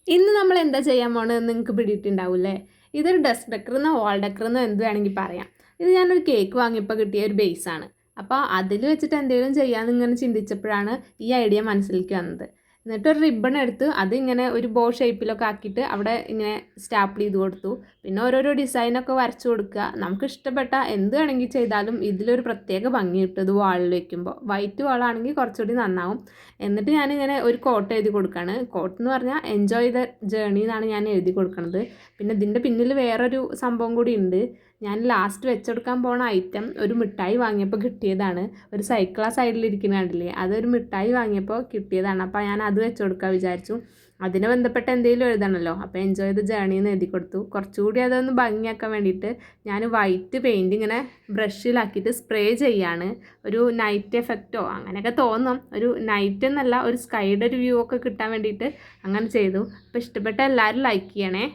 ഇന്ന് നമ്മൾ എന്താ ചെയ്യാൻ പോണതെന്ന് നിങ്ങൾക്ക് പിടിയിട്ടുണ്ടാവില്ലേ? ഇതൊരു ഡെസ്ക് ഡെക്കറെന്നോ വാൾ ഡെക്കറെന്നോ എന്ത് വേണമെങ്കിൽ പറയാം. ഇത് ഞാനൊരു കേക്ക് വാങ്ങിയപ്പോൾ കിട്ടിയ ഒരു ബേസാണ്. അപ്പോൾ അതിൽ വെച്ചിട്ട് എന്തെങ്കിലും ചെയ്യാമെന്ന് ഇങ്ങനെ ചിന്തിച്ചപ്പോഴാണ് ഈ ഐഡിയ മനസ്സിലേക്ക് വന്നത്. എന്നിട്ടൊരു റിബൺ എടുത്ത് അതിങ്ങനെ ഒരു ബോ ഷേപ്പിലൊക്കെ ആക്കിയിട്ട് അവിടെ ഇങ്ങനെ സ്റ്റാപ്പിൾ ചെയ്ത് കൊടുത്തു. പിന്നെ ഓരോരോ ഡിസൈനൊക്കെ വരച്ചു കൊടുക്കുക. നമുക്ക് ഇഷ്ടപ്പെട്ട എന്ത് വേണമെങ്കിൽ ചെയ്താലും ഇതിലൊരു പ്രത്യേക ഭംഗി കിട്ടും ഇത് വാളിൽ വയ്ക്കുമ്പോൾ. വൈറ്റ് വാളാണെങ്കിൽ കുറച്ചുകൂടി നന്നാവും. എന്നിട്ട് ഞാനിങ്ങനെ ഒരു കോട്ട് എഴുതി കൊടുക്കുകയാണ്. കോട്ട് എന്ന് പറഞ്ഞാൽ എൻജോയ് ദ ജേണി എന്നാണ് ഞാൻ എഴുതി കൊടുക്കുന്നത്. പിന്നെ ഇതിൻ്റെ പിന്നിൽ വേറൊരു സംഭവം കൂടി ഉണ്ട്. ഞാൻ ലാസ്റ്റ് വെച്ചെടുക്കാൻ പോണ ഐറ്റം ഒരു മിഠായി വാങ്ങിയപ്പോൾ കിട്ടിയതാണ്. ഒരു സൈക്കിൾ ആ സൈഡിലിരിക്കുന്ന കണ്ടില്ലേ, അതൊരു മിഠായി വാങ്ങിയപ്പോൾ കിട്ടിയതാണ്. അപ്പോൾ ഞാൻ അത് വെച്ച് കൊടുക്കാൻ വിചാരിച്ചു. അതിനെ ബന്ധപ്പെട്ട എന്തെങ്കിലും എഴുതണമല്ലോ. അപ്പോൾ എൻജോയ് ദ ജേണി എന്ന് എഴുതി കൊടുത്തു. കുറച്ചുകൂടി അതൊന്ന് ഭംഗിയാക്കാൻ വേണ്ടിയിട്ട് ഞാൻ വൈറ്റ് പെയിൻറ്റ് ഇങ്ങനെ ബ്രഷിലാക്കിയിട്ട് സ്പ്രേ ചെയ്യാണ്. ഒരു നൈറ്റ് എഫക്റ്റോ അങ്ങനെയൊക്കെ തോന്നും. ഒരു നൈറ്റ് എന്നല്ല, ഒരു സ്കൈയുടെ ഒരു വ്യൂ ഒക്കെ കിട്ടാൻ വേണ്ടിയിട്ട് അങ്ങനെ ചെയ്തു. അപ്പോൾ ഇഷ്ടപ്പെട്ട എല്ലാവരും ലൈക്ക് ചെയ്യണേ.